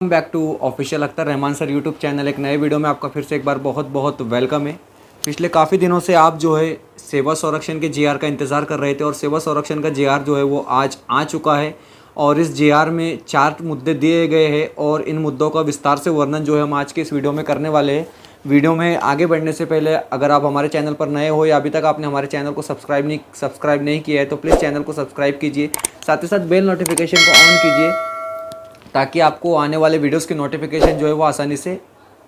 Welcome back to official Akhtar Rahman sir YouTube channel. एक नए video में आपका फिर से एक बार बहुत बहुत वेलकम है। पिछले काफ़ी दिनों से आप जो है सेवा संरक्षण के जीआर का इंतज़ार कर रहे थे और सेवा संरक्षण का जीआर जो है वो आज आ चुका है और इस जीआर में 4 मुद्दे दिए गए हैं और इन मुद्दों का विस्तार से वर्णन जो है हम आज के इस वीडियो में करने वाले हैं। वीडियो में आगे बढ़ने से पहले अगर आप हमारे चैनल पर नए हो या अभी तक आपने हमारे चैनल को सब्सक्राइब नहीं किया है तो प्लीज़ चैनल को सब्सक्राइब कीजिए, साथ ही साथ बेल नोटिफिकेशन को ऑन कीजिए ताकि आपको आने वाले वीडियोस की नोटिफिकेशन जो है वो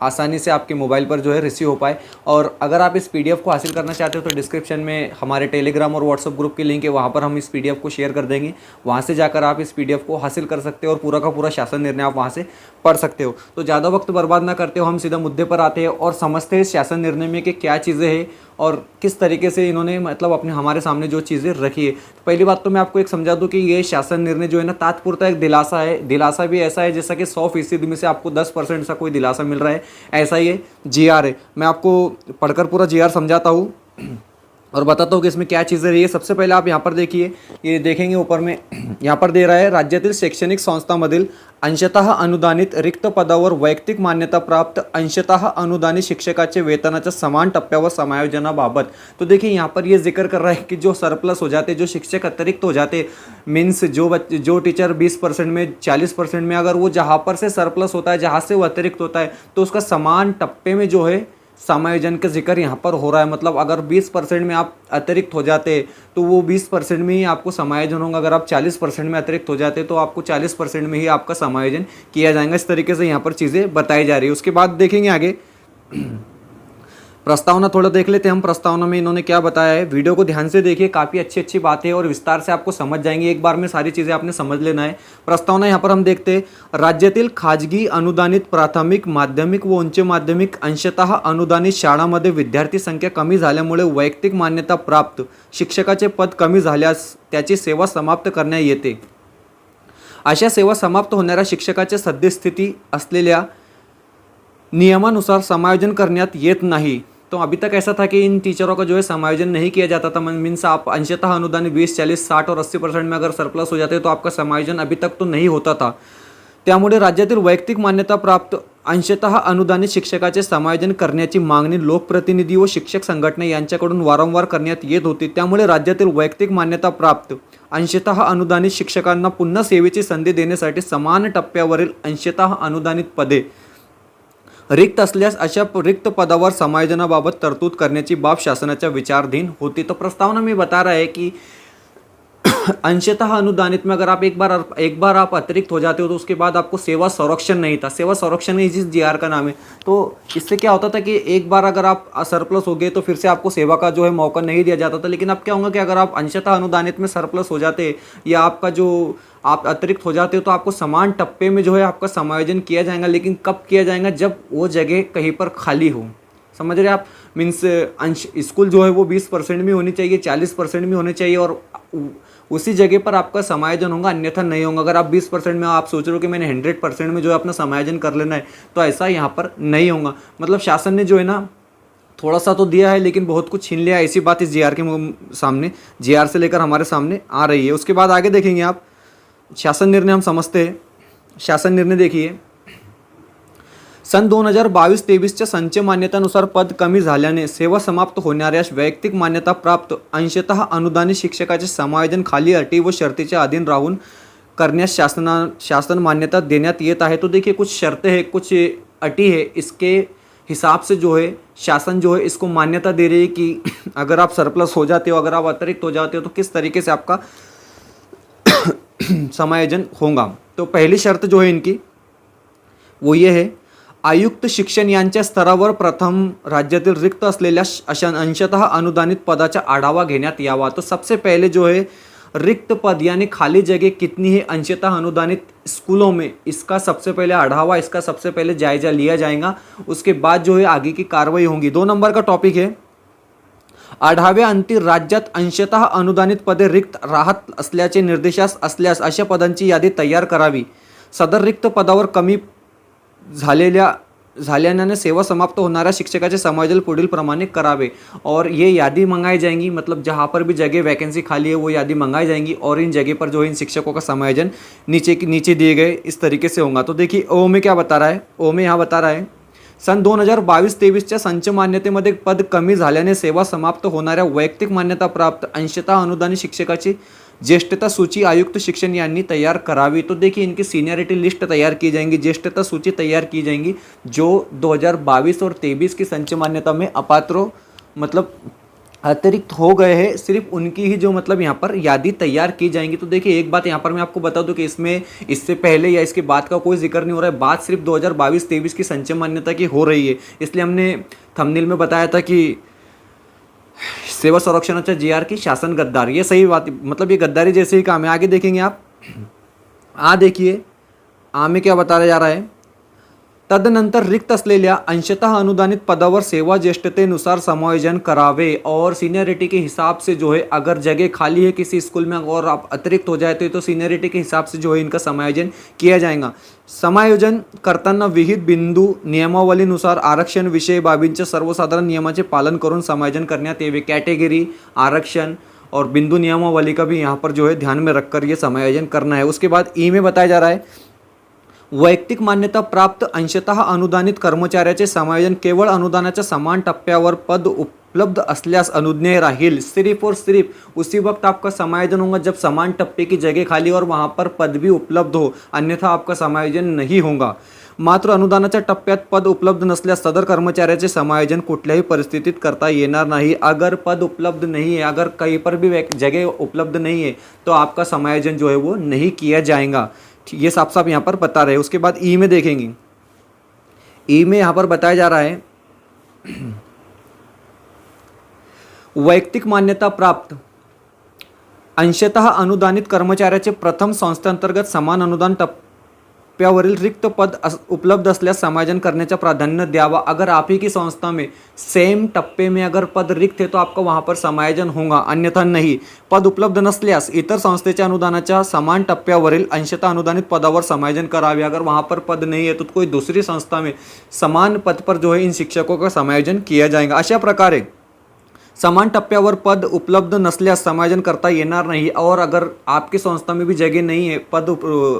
आसानी से आपके मोबाइल पर जो है रिसीव हो पाए। और अगर आप इस पीडीएफ को हासिल करना चाहते हो तो डिस्क्रिप्शन में हमारे टेलीग्राम और व्हाट्सएप ग्रुप की लिंक है, वहाँ पर हम इस पीडीएफ को शेयर कर देंगे। वहाँ से जाकर आप इस पीडीएफ को हासिल कर सकते हो और पूरा का पूरा शासन निर्णय आप वहाँ से पढ़ सकते हो। तो ज़्यादा वक्त बर्बाद ना करते हो, हम सीधा मुद्दे पर आते हैं और समझते हैं इस शासन निर्णय में कि क्या चीज़ें हैं और किस तरीके से इन्होंने मतलब अपने हमारे सामने जो चीज़ें रखी है। तो पहली बात तो मैं आपको एक समझा दूं कि ये शासन निर्णय जो है ना तात्पुरता एक दिलासा है। दिलासा भी ऐसा है जैसा कि 100% में से आपको 10% सा कोई दिलासा मिल रहा है, ऐसा ही है जीआर है। मैं आपको पढ़कर पूरा जीआर समझाता हूँ और बताता हूँ कि इसमें क्या चीज़ें रही है। सबसे पहले आप यहाँ पर देखिए, ये देखेंगे ऊपर में यहाँ पर दे रहा है राज्यातील शैक्षणिक संस्थांमधील अंशतः अनुदानित रिक्त पदावर वैयक्तिक मान्यता प्राप्त अंशतः अनुदानित शिक्षकाचे वेतनाच्या समान टप्प्यावर समायोजनाबाबत। तो देखिए यहाँ पर ये जिक्र कर रहा है कि जो सरप्लस हो जाते, जो शिक्षक अतिरिक्त हो जाते, मीन्स जो टीचर 20% में 40% में अगर वो जहाँ पर से सरप्लस होता है, जहाँ से वो अतिरिक्त होता है तो उसका समान टप्पे में जो है समायोजन का जिक्र यहाँ पर हो रहा है। मतलब अगर 20% में आप अतिरिक्त हो जाते तो वो 20% में ही आपको समायोजन होगा, अगर आप 40% में अतिरिक्त हो जाते तो आपको 40% में ही आपका समायोजन किया जाएगा। इस तरीके से यहाँ पर चीज़ें बताई जा रही है। उसके बाद देखेंगे आगे प्रस्तावना थोड़ा देख लेते हैं हम। प्रस्तावना में इन्होंने क्या बताया है, वीडियो को ध्यान से देखिए, काफ़ी अच्छी बातें और विस्तार से आपको समझ जाएंगे। एक बार में सारी चीज़ें आपने समझ लेना है। प्रस्तावना यहाँ पर हम देखते हैं, राज्यातील खाजगी अनुदानित प्राथमिक माध्यमिक व उच्च माध्यमिक अंशतः अनुदानित शाळांमध्ये विद्यार्थी संख्या कमी झाल्यामुळे वैयक्तिक मान्यता प्राप्त शिक्षकाचे पद कमी झाल्यास त्याची सेवा समाप्त करण्यात येते। अशा सेवा समाप्त होणाऱ्या शिक्षकाच्या सद्यस्थिती असलेल्या नियमानुसार समायोजन करण्यात येत नहीं। तो अभी तक ऐसा था कि इन टीचरों का जो है समायोजन नहीं किया जाता था। मीन्स आप अंशतः अनुदान 20, 40, 60 और 80% में अगर सरप्लस हो जाते तो आपका समायोजन अभी तक तो नहीं होता था। त्यामुळे राज्यातील वैयक्तिक मान्यता प्राप्त अंशतः अनुदानित शिक्षकाचे समायोजन करण्याची मागणी लोकप्रतिनिधी व शिक्षक संघटना यांच्याकडून वारंवार करण्यात येत होती। त्यामुळे राज्यातील वैयक्तिक मान्यता प्राप्त अंशतः अनुदानित शिक्षकांना पुन्हा सेवेची संधी देण्यासाठी समान टप्प्यावरील अंशतः अनुदानित पदे रिक्त असल्यास अशा रिक्त पदावर समायोजनाबाबत तरतूद करण्याची बाब शासनाच्या विचाराधीन होती। तो प्रस्तावना में बता रहा है कि अंशतः अनुदानित में अगर आप एक बार आप अतिरिक्त हो जाते हो तो उसके बाद आपको सेवा संरक्षण नहीं था। सेवा संरक्षण ही जिस जीआर का नाम है। तो इससे क्या होता था कि एक बार अगर आप सरप्लस हो गए तो फिर से आपको सेवा का जो है मौका नहीं दिया जाता था। लेकिन अब क्या होगा कि अगर आप अंशतः अनुदानित में सरप्लस हो जाते या आपका जो आप अतिरिक्त हो जाते हो तो आपको समान टप्पे में जो है आपका समायोजन किया जाएगा। लेकिन कब किया जाएगा, जब वो जगह कहीं पर खाली हो। समझ रहे आप, मीन्स स्कूल जो है वो 20% में होनी चाहिए, 40% में होने चाहिए और उसी जगह पर आपका समायोजन होगा, अन्यथा नहीं होगा। अगर आप 20% में आप सोच रहे हो कि मैंने 100% में जो है अपना समायोजन कर लेना है तो ऐसा यहाँ पर नहीं होगा। मतलब शासन ने जो है ना थोड़ा सा तो दिया है लेकिन बहुत कुछ छीन लिया, ऐसी बात इस जीआर के सामने, जीआर से लेकर हमारे सामने आ रही है। उसके बाद आगे देखेंगे आप शासन निर्णय हम समझते हैं। शासन निर्णय देखिए, सन 2022-23च्या संच मान्यतानुसार पद कमी झाल्याने सेवा समाप्त होणाऱ्या वैयक्तिक मान्यता प्राप्त अंशतः अनुदानित शिक्षकाचे समायोजन खाली अटी व शर्तीच्या अधीन राहून करण्यास शासन मान्यता देण्यात येत आहे। तो देखिए कुछ शर्तें हैं, कुछ अटी है, इसके हिसाब से जो है शासन जो है इसको मान्यता दे रही है कि अगर आप सरप्लस हो जाते हो, अगर आप अतिरिक्त हो जाते हो तो किस तरीके से आपका समायोजन होगा। तो पहली शर्त जो है इनकी वो ये है, आयुक्त शिक्षण यांच्या स्तरावर प्रथम राज्यातील रिक्त असलेल्या अशा अंशतः अनुदानित पदाचा आढावा घेण्यात यावा। तो सबसे पहले जो है रिक्त पद यानी खाली जगह कितनी है अंशतः अनुदानित स्कूलों में, इसका सबसे पहले आढावा, इसका सबसे पहले जायजा लिया जाएगा। उसके बाद जो है आगे की कार्रवाई होगी। 2 नंबर का टॉपिक है, आढाव्याअंती राज्यात अंशतः अनुदानित पदे रिक्त राहत असल्याचे निर्देशास असल्यास अशा पदांची यादी तयार करावी। सदर रिक्त पदावर कमी झालेल्या झाल्याने सेवा समाप्त होणाऱ्या शिक्षकाचे समायोजन पुढील प्रमाणे करावे। और ये यादी मंगाई जाएंगी, मतलब जहाँ पर भी जगह वैकेंसी खाली है वो यादी मंगाई जाएंगी और इन जगह पर जो है इन शिक्षकों का समायोजन नीचे दिए गए इस तरीके से होगा। तो देखिए ओ में क्या बता रहा है, ओ में यहाँ बता रहा है सन 2022-23च्या संच मान्यतेमध्ये पद कमी झाल्याने सेवा समाप्त होणाऱ्या वैयक्तिक मान्यता प्राप्त अंशतः अनुदानित शिक्षकाची ज्येष्ठता सूची आयुक्त शिक्षण यांनी तैयार करावी। तो देखिए इनकी सीनियरिटी लिस्ट तैयार की जाएंगी, ज्येष्ठता सूची तैयार की जाएंगी जो 2022 और 23 की संच मान्यता में अपात्र मतलब अतिरिक्त हो गए हैं, सिर्फ उनकी ही जो मतलब यहाँ पर यादी तैयार की जाएंगी। तो देखिए एक बात यहाँ पर मैं आपको बता दूं कि इसमें इससे पहले या इसके बाद का कोई जिक्र नहीं हो रहा है, बात सिर्फ 2022-23 की संचय मान्यता की हो रही है। इसलिए हमने थंबनेल में बताया था कि सेवा संरक्षणाच्या जीआर की शासन गद्दार, ये सही बात, मतलब ये गद्दारी जैसे ही काम है। आगे देखेंगे आप, देखिए में क्या बताया जा रहा है, तदनंतर रिक्त असलेल्या अंशतः अनुदानित पदावर सेवा ज्येष्ठतेनुसार समायोजन करावे। और सीनियरिटी के हिसाब से जो है अगर जगह खाली है किसी स्कूल में और आप अतिरिक्त हो जाए तो सीनियरिटी के हिसाब से जो है इनका समायोजन किया जाएगा। समायोजन करताना विहित बिंदू नियमावलीनुसार आरक्षण विषय बाबींच्या सर्वसाधारण नियमाचे पालन करून समायोजन करण्यात यावे। कैटेगरी, आरक्षण और बिंदु नियमावली का भी यहाँ पर जो है ध्यान में रखकर ये समायोजन करना है। उसके बाद ई में बताया जा रहा है वैयक्तिक मान्यता प्राप्त अंशतः अनुदानित कर्मचाऱ्याचे समायोजन केवळ अनुदानाच्या समान टप्प्यावर पद उपलब्ध असल्यास अनुज्ञेय राहील। सिर्फ और सिर्फ उसी वक्त आपका समायोजन होगा जब समान टप्पे की जगह खाली और वहाँ पर पद भी उपलब्ध हो, अन्यथा आपका समायोजन नहीं होगा। मात्र अनुदानाच्या टप्प्यात पद उपलब्ध नसल्यास सदर कर्मचाऱ्याचे समायोजन कुठल्याही परिस्थितीत करता येणार नाही। अगर पद उपलब्ध नहीं है, अगर कहीं पर भी जगह उपलब्ध नहीं है तो आपका समायोजन जो है वो नहीं किया जाएगा। ये साफ साफ यहाँ पर बता रहे हैं। उसके बाद ई में देखेंगे, ई में यहाँ पर बताया जा रहा है वैयक्तिक मान्यता प्राप्त अंशतः अनुदानित कर्मचाऱ्याचे प्रथम संस्थेअंतर्गत समान अनुदान टप्प्यावरील रिक्त पद उपलब्ध असल्यास समायोजन करण्याचा प्राधान्य द्यावा। अगर आप ही की संस्था में सेम टप्पे में अगर पद रिक्त है तो आपका वहाँ पर समायोजन होगा, अन्यथा नहीं। पद उपलब्ध नसल्यास इतर संस्थेच्या अनुदानाच्या समान टप्प्यावरील अंशतः अनुदानित पदावर समायोजन करावे। अगर वहाँ पर पद नहीं है तो कोई दूसरी संस्था में समान पद पर जो है इन शिक्षकों का समायोजन किया जाएगा। अशा प्रकारे समान टप्प्यावर पद उपलब्ध नसल्यास समायोजन करता येणार नहीं। और अगर आपकी संस्था में भी जगह नहीं है, पद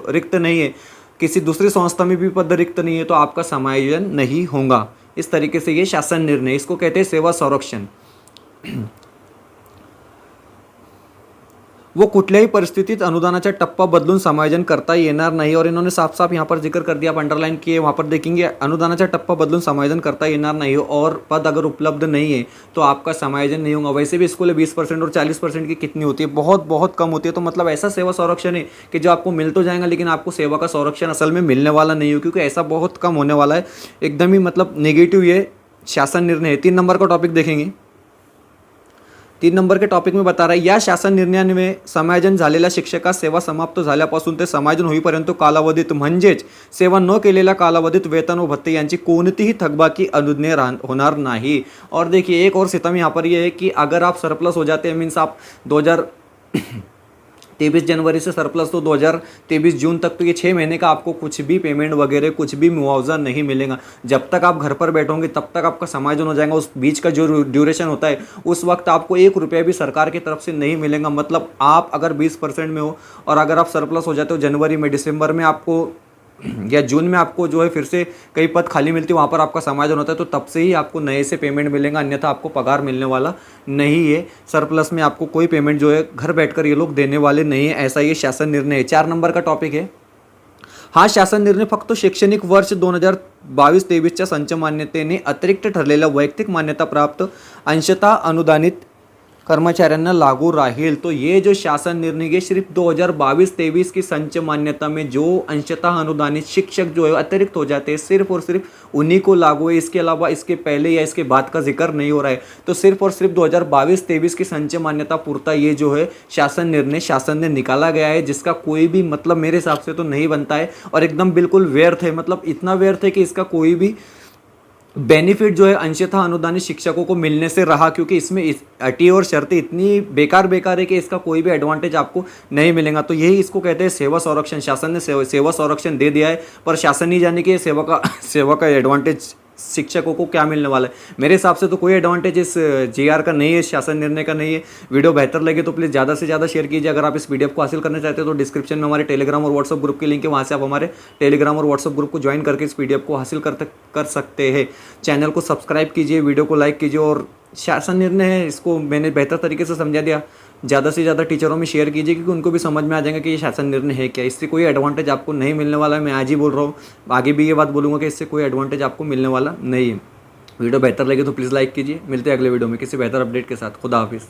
रिक्त नहीं है, किसी दूसरी संस्था में भी पद रिक्त नहीं है तो आपका समायोजन नहीं होगा। इस तरीके से ये शासन निर्णय, इसको कहते हैं सेवा संरक्षण। वो कुठल्याही परिस्थितीत अनुदानाचा टप्पा बदलून समायोजन करता येणार नहीं। और इन्होंने साफ साफ यहाँ पर जिक्र कर दिया, आप अंडरलाइन किए, वहाँ पर देखेंगे अनुदानाचा टप्पा बदलून समायोजन करता येणार नहीं और पद अगर उपलब्ध नहीं है तो आपका समायोजन नहीं होगा। वैसे भी स्कूल 20% और 40% की कितनी होती है, बहुत बहुत कम होती है। तो मतलब ऐसा सेवा संरक्षण है कि जो आपको मिल तो जाएगा लेकिन आपको सेवा का संरक्षण असल में मिलने वाला नहीं हो, क्योंकि ऐसा बहुत कम होने वाला है। एकदम ही मतलब नेगेटिव ये शासन निर्णय है। 3 नंबर का टॉपिक देखेंगे, 3 नंबर के टॉपिक में बता रहा है या शासन निर्णयाने समायोजन झालेल्या शिक्षकास सेवा समाप्त झाल्यापासून ते समायोजन होईपर्यंत कालावधीत म्हणजेच सेवा न केलेल्या कालावधीत वेतन व भत्ते यांची कोणतीही थकबाकी अनुज्ञेय होणार नाही। और देखिए एक और सितम यहाँ पर ये है कि अगर आप सरप्लस हो जाते हैं, मीन्स आप 2023 जनवरी से सरप्लस तो 2023 जून तक, तो ये 6 महीने का आपको कुछ भी पेमेंट वगैरह कुछ भी मुआवजा नहीं मिलेगा। जब तक आप घर पर बैठोगे तब तक आपका समायोजन हो जाएगा। उस बीच का जो ड्यूरेशन होता है उस वक्त आपको 1 रुपया भी सरकार की तरफ से नहीं मिलेगा। मतलब आप अगर 20% में हो और अगर आप सरप्लस हो जाते हो जनवरी में, दिसंबर में आपको या जून में आपको जो है फिर से कई पद खाली मिलती है, वहाँ पर आपका समायोजन होता है, तो तब से ही आपको नए से पेमेंट मिलेगा, अन्यथा आपको पगार मिलने वाला नहीं है। सरप्लस में आपको कोई पेमेंट जो है घर बैठकर ये लोग देने वाले नहीं है, ऐसा ये शासन निर्णय है। 4 नंबर का टॉपिक है, हा शासन निर्णय फक्त शैक्षणिक वर्ष 2022-23च्या संच मान्यतेने अतिरिक्त ठरलेल्या वैयक्तिक मान्यता प्राप्त अंशतः अनुदानित कर्मचारियों लागू राहील। तो ये जो शासन निर्णय है सिर्फ 2022-23 की संच मान्यता में जो अंशतः अनुदानित शिक्षक जो है अतिरिक्त हो जाते हैं, सिर्फ और सिर्फ उन्हीं को लागू है। इसके अलावा इसके पहले या इसके बाद का जिक्र नहीं हो रहा है। तो सिर्फ और सिर्फ 2022-23 की संच मान्यता पूर्ता ये जो है शासन निर्णय शासन ने निकाला गया है, जिसका कोई भी मतलब मेरे हिसाब से तो नहीं बनता है और एकदम बिल्कुल व्यर्थ है। मतलब इतना व्यर्थ है कि इसका कोई भी बेनिफिट जो है अंशतः अनुदानित शिक्षकों को मिलने से रहा, क्योंकि इसमें अटी और शर्तें इतनी बेकार है कि इसका कोई भी एडवांटेज आपको नहीं मिलेगा। तो यही इसको कहते हैं सेवा संरक्षण। शासन ने सेवा संरक्षण दे दिया है, पर शासन नहीं जाने कि सेवा का एडवांटेज शिक्षकों को क्या मिलने वाला है। मेरे हिसाब से तो कोई एडवांटेज इस जीआर का नहीं है, शासन निर्णय का नहीं है। वीडियो बेहतर लगे तो प्लीज़ ज़्यादा से ज़्यादा शेयर कीजिए। अगर आप इस पीडीएफ को हासिल करना चाहते हो तो डिस्क्रिप्शन में हमारे टेलीग्राम और व्हाट्सअप ग्रुप की लिंक है, वहाँ से आप हमारे टेलीग्राम और व्हाट्सअप ग्रुप को ज्वाइन करके इस पीडीएफ को हासिल कर सकते हैं। चैनल को सब्सक्राइब कीजिए, वीडियो को लाइक कीजिए, और शासन निर्णय है इसको मैंने बेहतर तरीके से समझा दिया। ज़्यादा से ज़्यादा टीचरों में शेयर कीजिए, क्योंकि उनको भी समझ में आ जाएगा कि ये शासन निर्णय है क्या। इससे कोई एडवांटेज आपको नहीं मिलने वाला है, मैं आज ही बोल रहा हूँ। आगे भी ये बात बोलूँगा कि इससे कोई एडवांटेज आपको मिलने वाला नहीं है। वीडियो बेहतर लगे तो प्लीज़ लाइक कीजिए। मिलते हैं अगले वीडियो में किसी बेहतर अपडेट के साथ। खुदा हाफिज़।